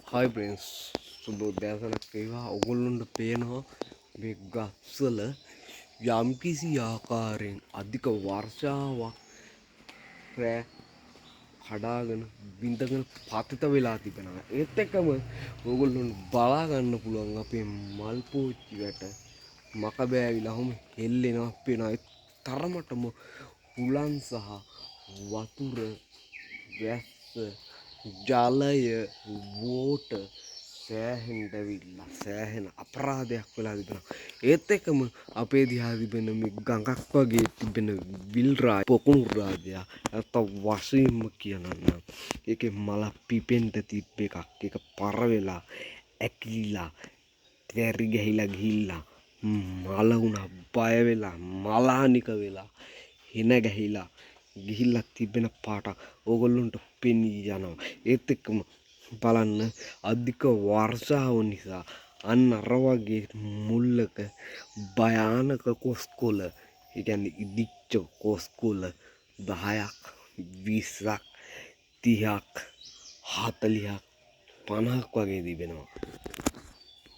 හයි ප්‍රන්ස් සුබෝ දෑසනක් ඒවා ඔගොල්ලොන්ට පේනවා මේ ගස්වල යම්කිසි ආකාරයෙන් අධික වර්ෂාවක් රෑ කඩාගෙන බින්දගෙන පතිත වෙලා තිබෙනවා. ඒත් එක්කම ඔගොල්ලොන්ට බලාගන්න පුළුවන් අපේ මල් පෝච්චි වැට මක බෑවිලා හොම හෙල්ලෙනවා පේනවා. ඒ තරමටම හුලන් සහ වතුර වැස්ස ජලය වෝට සෑහෙන්ට ඇවිල්ලා සෑහෙන අපරාධයක් වෙලා තිබෙනවා. ඒත් එක්කම අපේ දිහා තිබෙන මේ ගඟක් වගේ තිබෙන විල් පොකුණු රාජයා නැත්තම් වශයෙන්ම කියනනම් ඒකේ මල පිපෙන්න තිබ්බ එකක් ඒක පර වෙලා ඇකිලිලා තැරි ගහිලා ගිහිල්ලා මල වුණා බය වෙලා මලානික වෙලා හින ගහිලා ගිහිල්ලා තිබෙන පාට ඕගොල්ලොන්ට පෙනී යනවා. ඒත් එක්කම බලන්න අධික වර්ෂාව නිසා අන්න අර වගේ මුල්ලක භයානක කොස්කොල ඒ කියන්නේ ඉදිච්ච කොස්කොල 10ක් 20ක් 30ක් 40ක් 50ක් වගේ තිබෙනවා.